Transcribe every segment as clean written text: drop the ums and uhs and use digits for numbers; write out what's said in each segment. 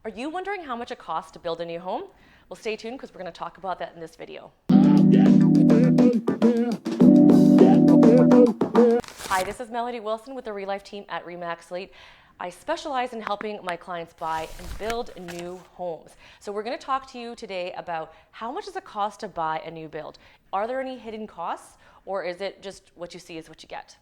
Are you wondering how much it costs to build a new home? Well, stay tuned because we're going to talk about that in this video. Hi, this is Melody Wilson with the ReLife team at Remax Slate. I specialize in helping my clients buy and build new homes. So we're going to talk to you today about how much does it cost to buy a new build? Are there any hidden costs, or is it just what you see is what you get?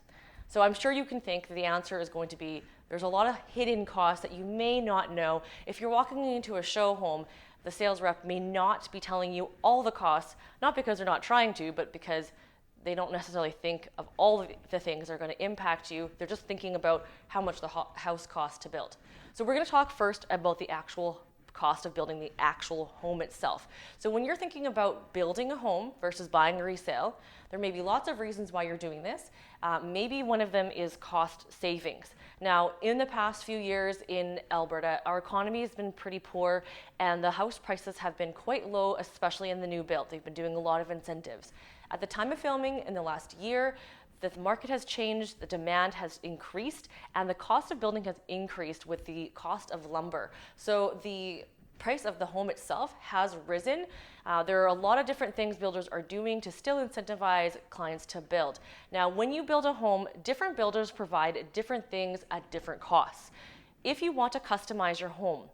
So I'm sure you can think the answer is going to be there's a lot of hidden costs that you may not know. If you're walking into a show home, the sales rep may not be telling you all the costs, not because they're not trying to, but because they don't necessarily think of all of the things that are going to impact you. They're just thinking about how much the house costs to build. So we're going to talk first about the actual cost of building the actual home itself. So when you're thinking about building a home versus buying a resale, there may be lots of reasons why you're doing this. Maybe one of them is cost savings. Now, in the past few years in Alberta, our economy has been pretty poor and the house prices have been quite low, especially in the new build. They've been doing a lot of incentives. At the time of filming in the last year, the market has changed, the demand has increased, and the cost of building has increased with the cost of lumber. So the price of the home itself has risen. There are a lot of different things builders are doing to still incentivize clients to build. Now, when you build a home, different builders provide different things at different costs. If you want to customize your home,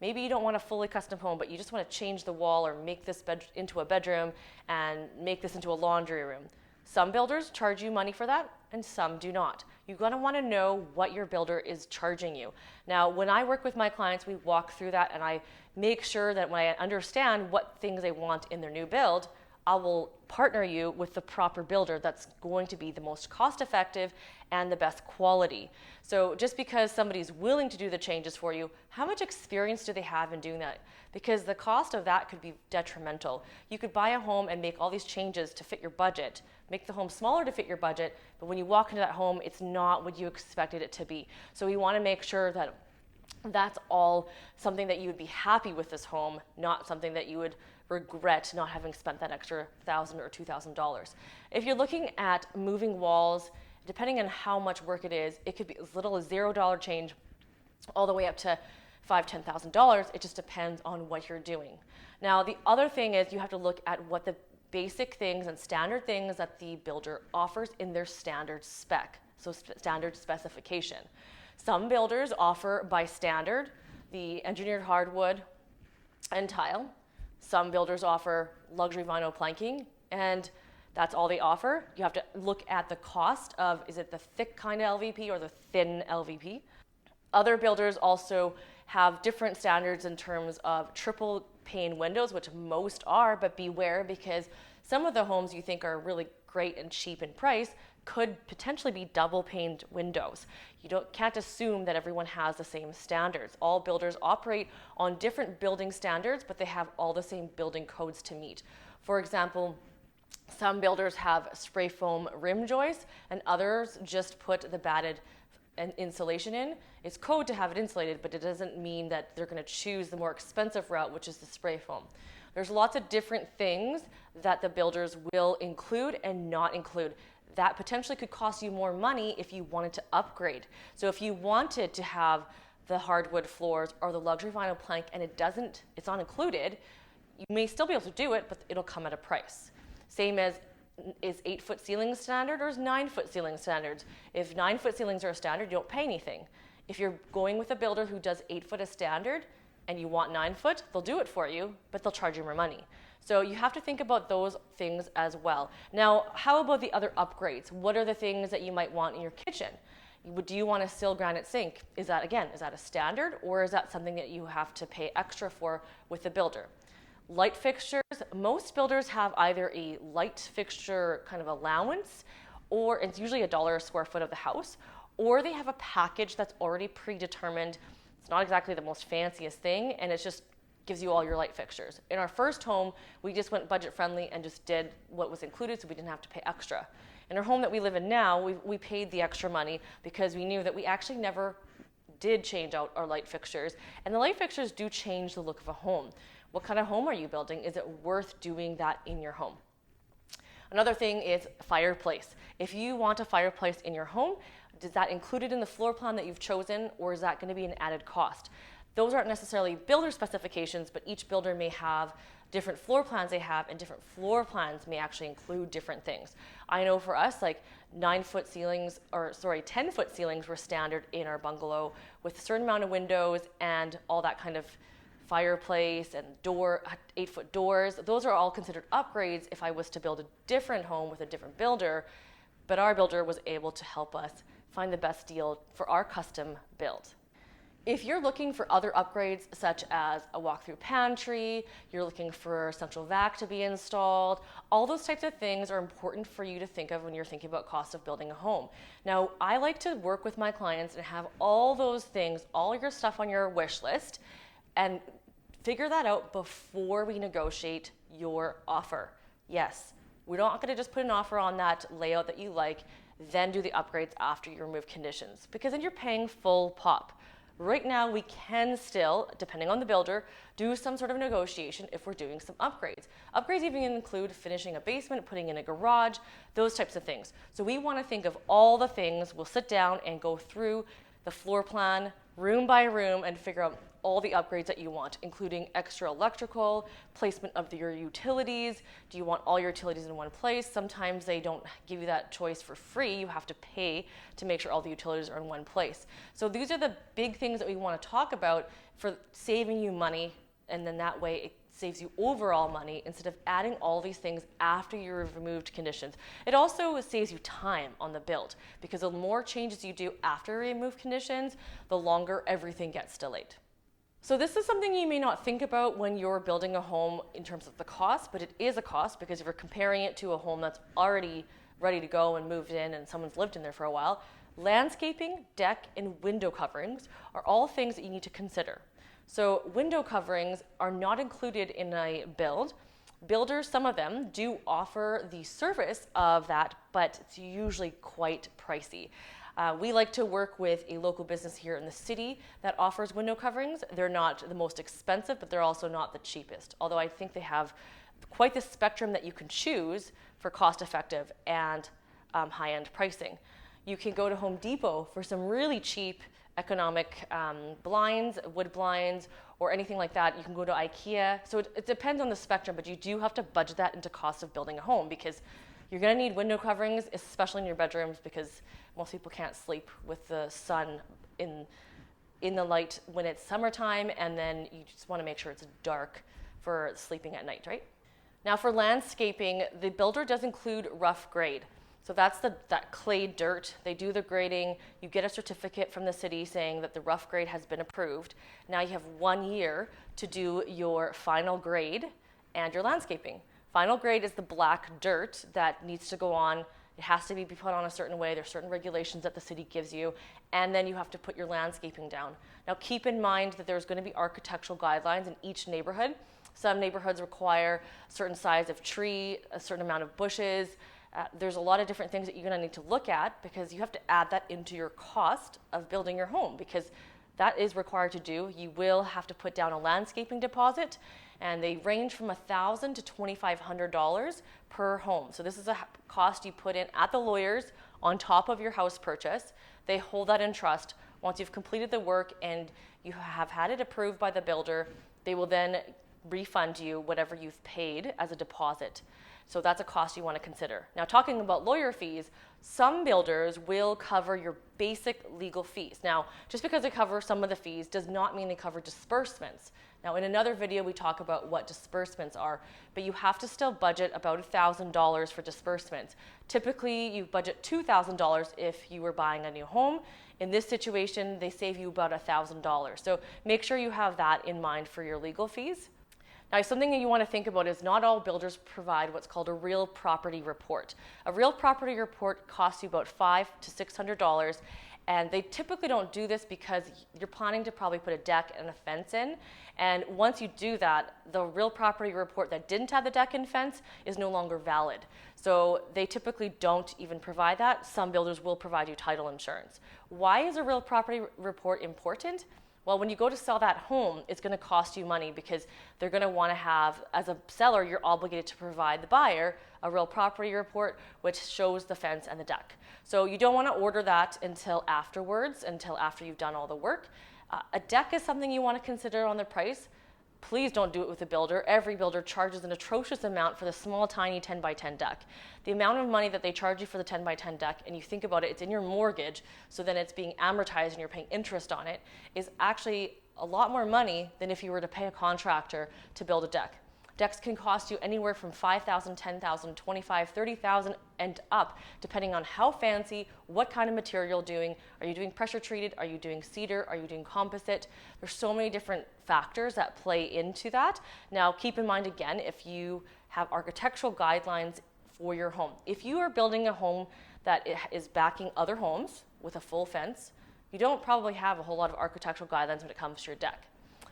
maybe you don't want a fully custom home, but you just want to change the wall or make this bed into a bedroom and make this into a laundry room. Some builders charge you money for that and some do not. You're going to want to know what your builder is charging you. Now, when I work with my clients, we walk through that and I make sure that when I understand what things they want in their new build, I will partner you with the proper builder that's going to be the most cost effective and the best quality. So just because somebody's willing to do the changes for you, how much experience do they have in doing that? Because the cost of that could be detrimental. You could buy a home and make all these changes to fit your budget, make the home smaller to fit your budget, but when you walk into that home, it's not what you expected it to be. So we want to make sure that that's all something that you would be happy with this home, not something that you would regret not having spent that extra $1,000 or $2,000. If you're looking at moving walls, depending on how much work it is, it could be as little as $0 change all the way up to $5,000, $10,000. It just depends on what you're doing. Now, the other thing is you have to look at what the basic things and standard things that the builder offers in their standard spec, so standard specification. Some builders offer by standard the engineered hardwood and tile. Some builders offer luxury vinyl planking, and that's all they offer. You have to look at the cost of, is it the thick kind of LVP or the thin LVP? Other builders also have different standards in terms of triple pane windows, which most are, but beware because some of the homes you think are really great and cheap in price could potentially be double paned windows. You can't assume that everyone has the same standards. All builders operate on different building standards, but they have all the same building codes to meet. For example, some builders have spray foam rim joists and others just put the batted insulation in. It's code to have it insulated, but it doesn't mean that they're going to choose the more expensive route, which is the spray foam. There's lots of different things that the builders will include and not include. That potentially could cost you more money if you wanted to upgrade. So if you wanted to have the hardwood floors or the luxury vinyl plank and it's not included, you may still be able to do it, but it'll come at a price. Same as, is 8-foot ceiling standard or is 9-foot ceiling standards? If 9-foot ceilings are a standard, you don't pay anything. If you're going with a builder who does 8-foot as standard and you want 9-foot, they'll do it for you, but they'll charge you more money. So you have to think about those things as well. Now, how about the other upgrades? What are the things that you might want in your kitchen? Do you want a sill granite sink? Is that a standard, or is that something that you have to pay extra for with the builder? Light fixtures, most builders have either a light fixture kind of allowance, or it's usually $1 a square foot of the house, or they have a package that's already predetermined. It's not exactly the most fanciest thing, and it's just gives you all your light fixtures. In our first home, we just went budget friendly and just did what was included so we didn't have to pay extra. In our home that we live in now, we paid the extra money because we knew that we actually never did change out our light fixtures. And the light fixtures do change the look of a home. What kind of home are you building? Is it worth doing that in your home? Another thing is fireplace. If you want a fireplace in your home, is that included in the floor plan that you've chosen, or is that going to be an added cost? Those aren't necessarily builder specifications, but each builder may have different floor plans they have, and different floor plans may actually include different things. I know for us, like 10-foot ceilings were standard in our bungalow with a certain amount of windows and all that kind of fireplace and 8-foot doors. Those are all considered upgrades if I was to build a different home with a different builder, but our builder was able to help us find the best deal for our custom build. If you're looking for other upgrades such as a walk-through pantry, you're looking for central vac to be installed, all those types of things are important for you to think of when you're thinking about cost of building a home. Now, I like to work with my clients and have all those things, all your stuff on your wish list, and figure that out before we negotiate your offer. Yes, we're not going to just put an offer on that layout that you like, then do the upgrades after you remove conditions, because then you're paying full pop. Right now, we can still, depending on the builder, do some sort of negotiation if we're doing some upgrades. Upgrades even include finishing a basement, putting in a garage, those types of things. So we want to think of all the things. We'll sit down and go through the floor plan, room by room, and figure out all the upgrades that you want, including extra electrical, placement of your utilities. Do you want all your utilities in one place? Sometimes they don't give you that choice for free. You have to pay to make sure all the utilities are in one place. So these are the big things that we want to talk about for saving you money, and then that way it saves you overall money instead of adding all these things after you've removed conditions. It also saves you time on the build, because the more changes you do after you remove conditions, the longer everything gets delayed. So this is something you may not think about when you're building a home in terms of the cost, but it is a cost, because if you're comparing it to a home that's already ready to go and moved in and someone's lived in there for a while, landscaping, deck, and window coverings are all things that you need to consider. So window coverings are not included in a build. Builders, some of them do offer the service of that, but it's usually quite pricey. We like to work with a local business here in the city that offers window coverings. They're not the most expensive, but they're also not the cheapest, although I think they have quite the spectrum that you can choose for cost-effective and high-end pricing. You can go to Home Depot for some really cheap economic blinds, wood blinds, or anything like that. You can go to IKEA. So it depends on the spectrum, but you do have to budget that into cost of building a home, because you're going to need window coverings, especially in your bedrooms, because most people can't sleep with the sun in the light when it's summertime, and then you just want to make sure it's dark for sleeping at night, right? Now for landscaping, the builder does include rough grade. So that's that clay dirt. They do the grading. You get a certificate from the city saying that the rough grade has been approved. Now you have 1 year to do your final grade and your landscaping. Final grade is the black dirt that needs to go on. It has to be put on a certain way. There's certain regulations that the city gives you, and then you have to put your landscaping down. Now keep in mind that there's going to be architectural guidelines in each neighborhood. Some neighborhoods require a certain size of tree, a certain amount of bushes. There's a lot of different things that you're going to need to look at, because you have to add that into your cost of building your home, because that is required to do. You will have to put down a landscaping deposit, and they range from $1,000 to $2,500 per home. So this is a cost you put in at the lawyers on top of your house purchase. They hold that in trust. Once you've completed the work and you have had it approved by the builder, they will then refund you whatever you've paid as a deposit. So that's a cost you want to consider. Now, talking about lawyer fees, some builders will cover your basic legal fees. Now, just because they cover some of the fees does not mean they cover disbursements. Now, in another video, we talk about what disbursements are, but you have to still budget about $1,000 for disbursements. Typically, you budget $2,000 if you were buying a new home. In this situation, they save you about $1,000. So make sure you have that in mind for your legal fees. Now, something that you want to think about is not all builders provide what's called a real property report. A real property report costs you about $500 to $600, and they typically don't do this because you're planning to probably put a deck and a fence in. And once you do that, the real property report that didn't have the deck and fence is no longer valid. So they typically don't even provide that. Some builders will provide you title insurance. Why is a real property report important? Well, when you go to sell that home, it's going to cost you money, because they're going to want to have, as a seller, you're obligated to provide the buyer a real property report which shows the fence and the deck. So you don't want to order that until afterwards, until after you've done all the work. A deck is something you want to consider on the price. Please don't do it with a builder. Every builder charges an atrocious amount for the small, tiny 10 by 10 deck. The amount of money that they charge you for the 10 by 10 deck, and you think about it, it's in your mortgage, so then it's being amortized and you're paying interest on it, is actually a lot more money than if you were to pay a contractor to build a deck. Decks can cost you anywhere from $5,000, $10,000, $25,000, $30,000 and up, depending on how fancy, what kind of material you're doing. Are you doing pressure treated? Are you doing cedar? Are you doing composite? There's so many different factors that play into that. Now, keep in mind again, if you have architectural guidelines for your home. If you are building a home that is backing other homes with a full fence, you don't probably have a whole lot of architectural guidelines when it comes to your deck.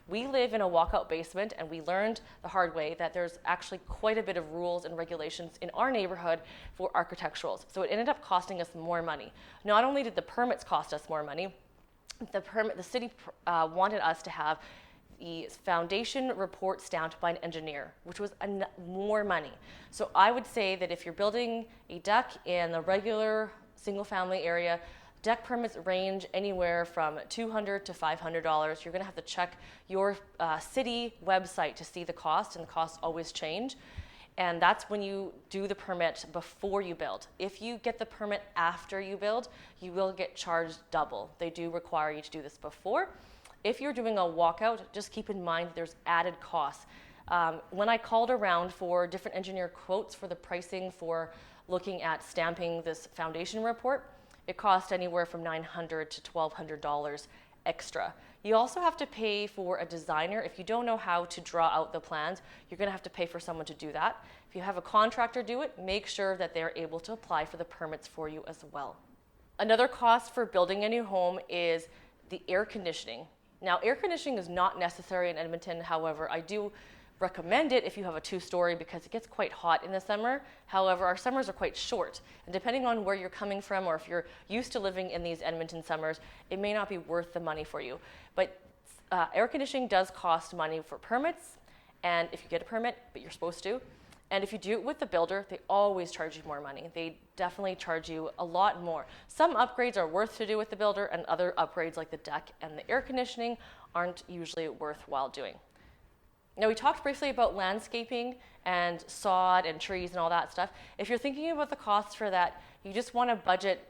We live in a walkout basement, and we learned the hard way that there's actually quite a bit of rules and regulations in our neighborhood for architecturals. So it ended up costing us more money. Not only did the permits cost us more money, the city wanted us to have the foundation report stamped by an engineer, which was more money. So I would say that if you're building a deck in the regular single family area, deck permits range anywhere from $200 to $500. You're going to have to check your city website to see the cost, and the costs always change. And that's when you do the permit before you build. If you get the permit after you build, you will get charged double. They do require you to do this before. If you're doing a walkout, just keep in mind there's added costs. When I called around for different engineer quotes for the pricing for looking at stamping this foundation report, it cost anywhere from $900 to $1,200 extra. You also have to pay for a designer. If you don't know how to draw out the plans, you're going to have to pay for someone to do that. If you have a contractor do it, make sure that they're able to apply for the permits for you as well. Another cost for building a new home is the air conditioning. Now, air conditioning is not necessary in Edmonton. However, I do recommend it if you have a 2-story because it gets quite hot in the summer. However, our summers are quite short, and depending on where you're coming from or if you're used to living in these Edmonton summers, it may not be worth the money for you. But air conditioning does cost money for permits, and if you get a permit, but you're supposed to, and if you do it with the builder, they always charge you more money. They definitely charge you a lot more. Some upgrades are worth to do with the builder, and other upgrades like the deck and the air conditioning aren't usually worthwhile doing. Now, we talked briefly about landscaping and sod and trees and all that stuff. If you're thinking about the costs for that, you just want to budget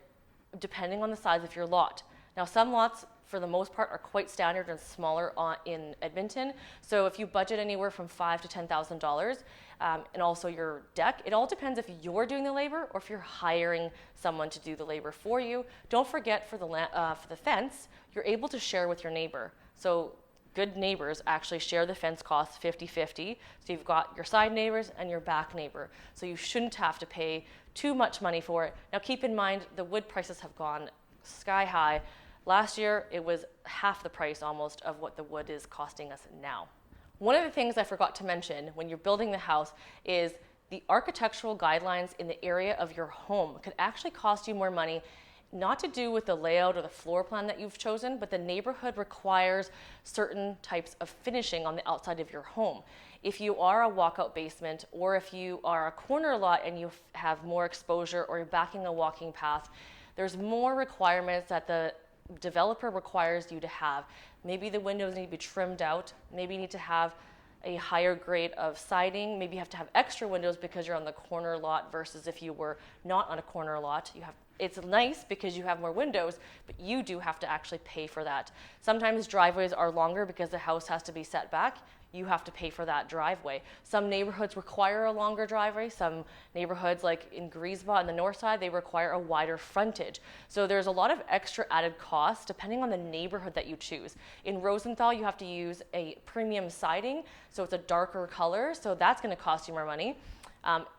depending on the size of your lot. Now, some lots, for the most part, are quite standard and smaller in Edmonton. So if you budget anywhere from $5,000 to $10,000, and also your deck, it all depends if you're doing the labor or if you're hiring someone to do the labor for you. Don't forget for the fence, you're able to share with your neighbor. So good neighbors actually share the fence costs 50-50. So you've got your side neighbors and your back neighbor. So you shouldn't have to pay too much money for it. Now keep in mind, the wood prices have gone sky high. Last year, it was half the price almost of what the wood is costing us now. One of the things I forgot to mention when you're building the house is the architectural guidelines in the area of your home could actually cost you more money, not to do with the layout or the floor plan that you've chosen, but the neighborhood requires certain types of finishing on the outside of your home. If you are a walkout basement, or if you are a corner lot and you have more exposure, or you're backing a walking path, there's more requirements that the developer requires you to have. Maybe the windows need to be trimmed out. Maybe you need to have a higher grade of siding. Maybe you have to have extra windows because you're on the corner lot versus if you were not on a corner lot. It's nice because you have more windows, but you do have to actually pay for that. Sometimes driveways are longer because the house has to be set back. You have to pay for that driveway. Some neighborhoods require a longer driveway. Some neighborhoods, like in Griesbach on the north side, they require a wider frontage. So there's a lot of extra added costs depending on the neighborhood that you choose. In Rosenthal, you have to use a premium siding, so it's a darker color, so that's going to cost you more money.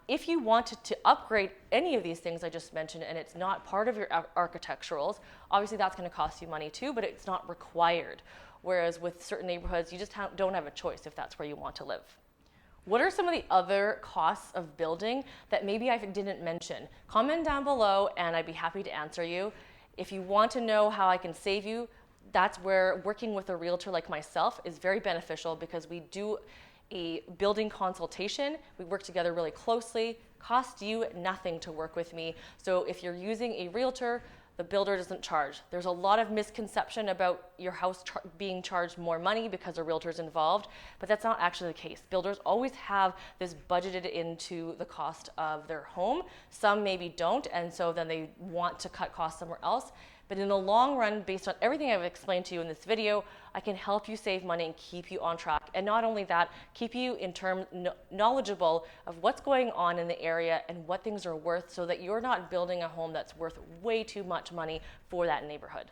If you wanted to upgrade any of these things I just mentioned and it's not part of your architecturals, obviously that's going to cost you money too, but it's not required. Whereas with certain neighborhoods, you just don't have a choice if that's where you want to live. What are some of the other costs of building that maybe I didn't mention? Comment down below and I'd be happy to answer you. If you want to know how I can save you, that's where working with a realtor like myself is very beneficial because we do a building consultation. We work together really closely, costs you nothing to work with me. So if you're using a realtor, the builder doesn't charge. There's a lot of misconception about your house being charged more money because a realtor's involved, but that's not actually the case. Builders always have this budgeted into the cost of their home. Some maybe don't, and so then they want to cut costs somewhere else. But in the long run, based on everything I've explained to you in this video, I can help you save money and keep you on track. And not only that, keep you knowledgeable of what's going on in the area and what things are worth, so that you're not building a home that's worth way too much money for that neighborhood.